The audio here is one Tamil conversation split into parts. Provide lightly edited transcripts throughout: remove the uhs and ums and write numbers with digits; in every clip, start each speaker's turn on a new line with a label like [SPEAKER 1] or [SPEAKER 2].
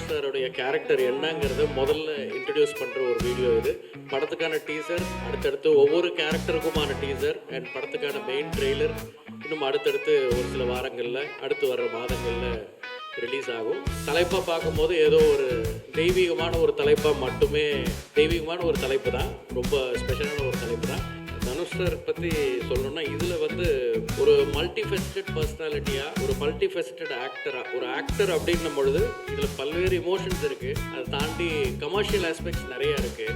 [SPEAKER 1] தனுஷ் சாருடைய கேரக்டர் என்னங்கிறத முதல்ல இன்ட்ரடியூஸ் பண்ணுற ஒரு வீடியோ இது. படத்துக்கான டீசர், அடுத்தடுத்து ஒவ்வொரு கேரக்டருக்குமான டீசர் அண்ட் படத்துக்கான மெயின் ட்ரெய்லர் இன்னும் அடுத்தடுத்து ஒரு சில வாரங்களில் அடுத்து வர்ற மாதங்களில் ரிலீஸ் ஆகும். தலைப்பாக பார்க்கும்போது ஏதோ ஒரு தெய்வீகமான ஒரு தலைப்பாக மட்டுமே, தெய்வீகமான ஒரு தலைப்பு தான், ரொம்ப ஸ்பெஷலான ஒரு தலைப்பு தான். தனுஷ் சார் பற்றி சொல்லணும்னா இதில் வந்து ஒரு மல்டிஃபெஸ்டட் பர்சனாலிட்டியாக, ஒரு மல்டிஃபெஸ்டட் ஆக்டராக, ஒரு ஆக்டர் அப்படின்னும் பொழுது இதில் பல்வேறு இமோஷன்ஸ் இருக்குது. அதை தாண்டி கமர்ஷியல் ஆஸ்பெக்ட்ஸ் நிறையா இருக்குது.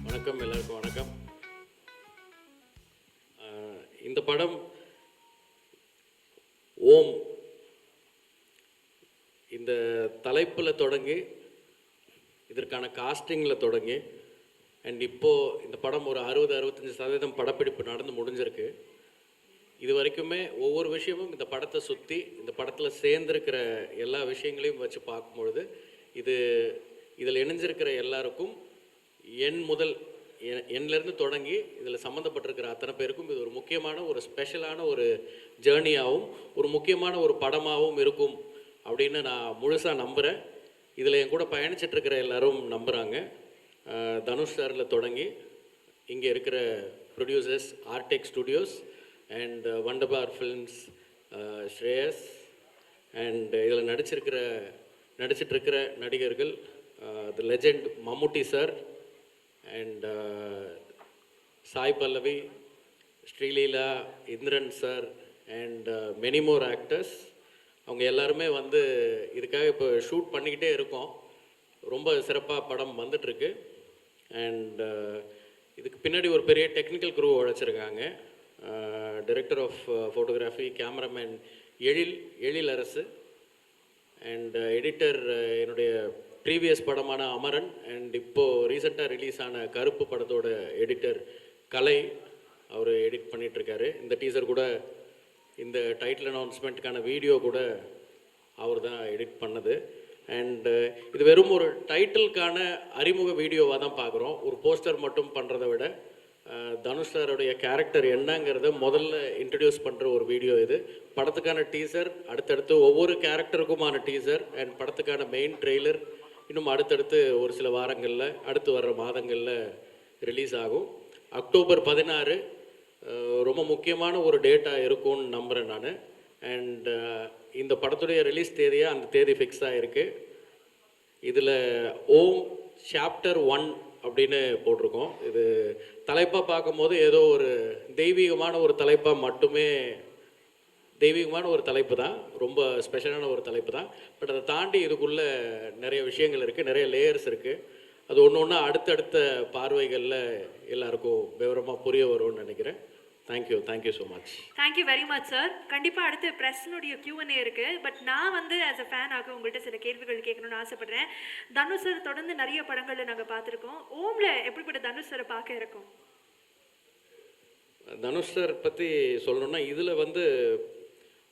[SPEAKER 1] வணக்கம், எல்லாருக்கும் வணக்கம். இந்த படம் ஓம் இந்த தலைப்பில் தொடங்கி இதற்கான காஸ்டிங்கில் தொடங்கி அண்ட் இப்போது இந்த படம் ஒரு 60-65% படப்பிடிப்பு நடந்து முடிஞ்சிருக்கு. இது வரைக்குமே ஒவ்வொரு விஷயமும் இந்த படத்தை சுற்றி, இந்த படத்தில் சேர்ந்துருக்கிற எல்லா விஷயங்களையும் வச்சு பார்க்கும்பொழுது இதில் இணைஞ்சிருக்கிற எல்லாருக்கும் எண்ணிலேருந்து தொடங்கி இதில் சம்மந்தப்பட்டிருக்கிற அத்தனை பேருக்கும் இது ஒரு முக்கியமான, ஒரு ஸ்பெஷலான ஒரு ஜேர்னியாகவும் ஒரு முக்கியமான ஒரு படமாகவும் இருக்கும் அப்படின்னு நான் முழுசாக நம்புகிறேன். இதில் என் கூட பயணிச்சிட்ருக்கிற எல்லாரும் நம்புகிறாங்க. தனுஷ் சாரில் தொடங்கி இங்கே இருக்கிற producers Artec studios and Wunderbar films, Shreyas and இதில் நடிச்சிட்ருக்கிற நடிகர்கள் the legend Mammootty sir and Sai Pallavi, Sreeleela, Indran sir and many more actors. அவங்க எல்லாருமே வந்து இதுக்காக இப்போ ஷூட் பண்ணிக்கிட்டே இருக்கோம். ரொம்ப சிறப்பாக படம் வந்துட்டுருக்கு. அண்ட் இதுக்கு பின்னாடி ஒரு பெரிய டெக்னிக்கல் குரூ உழைச்சிருக்காங்க. Director of photography, cameraman Ezhil Arasu and editor என்னுடைய ப்ரீவியஸ் படமான அமரன் அண்ட் இப்போது ரீசெண்டாக ரிலீஸ் ஆன கருப்பு படத்தோட எடிட்டர் கலை, அவர் எடிட் பண்ணிகிட்ருக்காரு. இந்த டீசர் கூட, இந்த டைட்டில் அனௌன்ஸ்மெண்ட்டுக்கான வீடியோ கூட அவர் தான் எடிட் பண்ணது. அண்டு இது வெறும் ஒரு டைட்டிலுக்கான அறிமுக வீடியோவாக தான் பார்க்குறோம். ஒரு போஸ்டர் மட்டும் பண்ணுறதை விட தனுஷ் சாருடைய கேரக்டர் என்னங்கிறத முதல்ல இன்ட்ரடியூஸ் பண்ணுற ஒரு வீடியோ இது. படத்துக்கான டீசர், அடுத்தடுத்து ஒவ்வொரு கேரக்டருக்குமான டீசர் அண்ட் படத்துக்கான மெயின் ட்ரெய்லர் இன்னும் அடுத்தடுத்து ஒரு சில வாரங்களில் அடுத்து வர்ற மாதங்களில் ரிலீஸ் ஆகும். அக்டோபர் 16 ரொம்ப முக்கியமான ஒரு டேட்டாக இருக்கும்னு நம்புகிறேன் நான். அண்ட் இந்த படத்துடைய ரிலீஸ் தேதியாக அந்த தேதி ஃபிக்ஸ் ஆகிருக்கு. இதில் ஓம் சாப்டர் 1 அப்படின்னு போட்டிருக்கோம். இது தலைப்பாக பார்க்கும்போது ஏதோ ஒரு தெய்வீகமான ஒரு தலைப்பாக மட்டுமே, தெய்வீகமான ஒரு தலைப்பு தான், ரொம்ப ஸ்பெஷலான ஒரு தலைப்பு தான். பட் அதை தாண்டி இதுக்குள்ளே நிறைய விஷயங்கள் இருக்குது, நிறைய லேயர்ஸ் இருக்குது. அது ஒன்று ஒன்றா அடுத்தடுத்த பார்வைகளில் எல்லாருக்கும் விவரமாக புரிய வரும்னு நினைக்கிறேன். Thank you so much.
[SPEAKER 2] Thank you very much sir. கண்டிப்பாக அடுத்து ப்ரெஸ்னுடைய Q&A இருக்குது. பட் நான் வந்து ஆஸ் அ ஃபேனாக உங்கள்கிட்ட சில கேள்விகள் கேட்கணும்னு ஆசைப்பட்றேன். தனுஷ் சார் தொடர்ந்து நிறைய படங்களில் நாங்கள் பார்த்துருக்கோம். ஓமில் எப்படிப்பட்ட தனுஷ் சாரை பார்க்க இருக்கும்?
[SPEAKER 1] தனுஷ் சார் பற்றி சொல்லணும்னா இதில் வந்து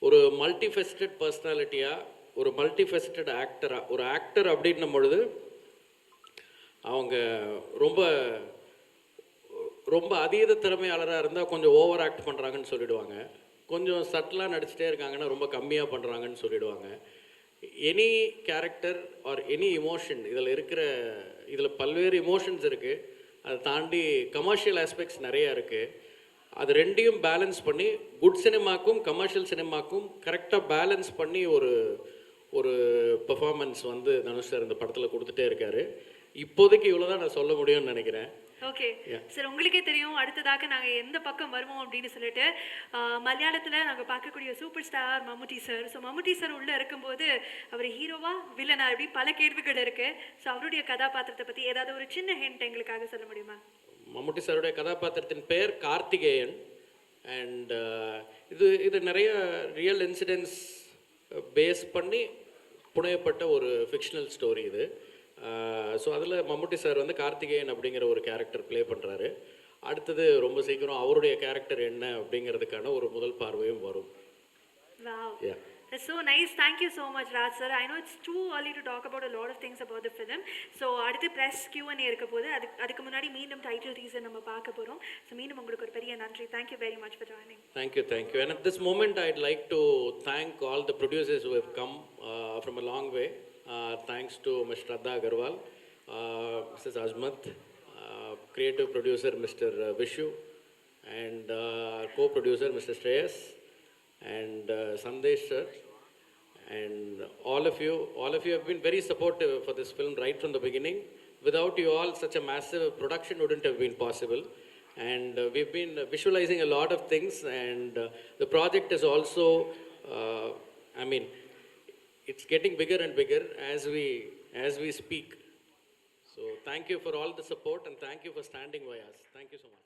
[SPEAKER 1] ஒரு மல்டிஃபெஸ்டட் பர்சனாலிட்டியாக, ஒரு மல்டிஃபெஸ்டட் ஆக்டராக, ஒரு ஆக்டர் அப்படின்னும் பொழுது அவங்க ரொம்ப அதீத திறமையாளராக இருந்தால் கொஞ்சம் ஓவர் ஆக்ட் பண்ணுறாங்கன்னு சொல்லிடுவாங்க. கொஞ்சம் சட்டிலாக நடிச்சிட்டே இருக்காங்கன்னா ரொம்ப கம்மியாக பண்ணுறாங்கன்னு சொல்லிடுவாங்க. Any character or any emotion இதில் பல்வேறு இமோஷன்ஸ் இருக்குது. அதை தாண்டி கமர்ஷியல் ஆஸ்பெக்ட்ஸ் நிறையா இருக்குது. அது ரெண்டையும் பேலன்ஸ் பண்ணி குட் சினிமாக்கும் கமர்ஷியல் சினிமாக்கும் கரெக்டாக பேலன்ஸ் பண்ணி ஒரு பெர்ஃபார்மன்ஸ் வந்து தனுஷ் சார் இந்த படத்தில் கொடுத்துட்டே இருக்காரு. இப்போதைக்கு இவ்வளோ தான் நான் சொல்ல முடியும்னு நினைக்கிறேன்.
[SPEAKER 2] ஓகே சார், உங்களுக்கே தெரியும் அடுத்ததாக நாங்கள் எந்த பக்கம் வருவோம் அப்படின்னு சொல்லிட்டு. மலையாளத்தில் நாங்கள் பார்க்கக்கூடிய சூப்பர் ஸ்டார் மம்முட்டி சார். ஸோ மம்முட்டி சார் உள்ளே இருக்கும்போது அவர் ஹீரோவா வில்லனா அப்படி பல கேள்விகள் இருக்குது. ஸோ அவருடைய கதாபாத்திரத்தை பற்றி ஏதாவது ஒரு சின்ன ஹிண்ட் எங்களுக்காக சொல்ல முடியுமா?
[SPEAKER 1] மம்முட்டி சாருடைய கதாபாத்திரத்தின் பெயர் கார்த்திகேயன். அண்ட் இது நிறைய ரியல் இன்சிடென்ட்ஸ் பேஸ் பண்ணி புனையப்பட்ட ஒரு ஃபிக்ஷனல் ஸ்டோரி இது. ஸோ அதில் மம்முட்டி சார் வந்து கார்த்திகேயன் அப்படிங்கிற ஒரு கேரக்டர் ப்ளே பண்ணுறாரு. அடுத்தது ரொம்ப சீக்கிரம் அவருடைய கேரக்டர் என்ன அப்படிங்கிறதுக்கான ஒரு முதல் பார்வையும் வரும்.
[SPEAKER 2] That's so nice. Thank you so much, Raj sir. I know it's too early to talk about a lot of things about the film. So அடுத்து press Q&A இருக்க போது அதுக்கு முன்னாடி மீண்டும் டைட்டில் டீசர் நம்ம பார்க்க போறோம். So மீண்டும் உங்களுக்கு ஒரு பெரிய நன்றி. Thank you very much for joining.
[SPEAKER 1] Thank you, thank you. And at this moment, I'd like to thank all the producers who have come from a long way. Thanks to Ms. Shraddha Agarwal, Mrs. Azmat, creative producer Mr. Vishu, and co-producer Mr. Shreyas, and Sandesh sir, and all of you have been very supportive for this film right from the beginning. Without you all, such a massive production wouldn't have been possible. And we've been visualizing a lot of things, and the project is also, it's getting bigger and bigger as we speak. So thank you for all the support, and thank you for standing by us. Thank you so much.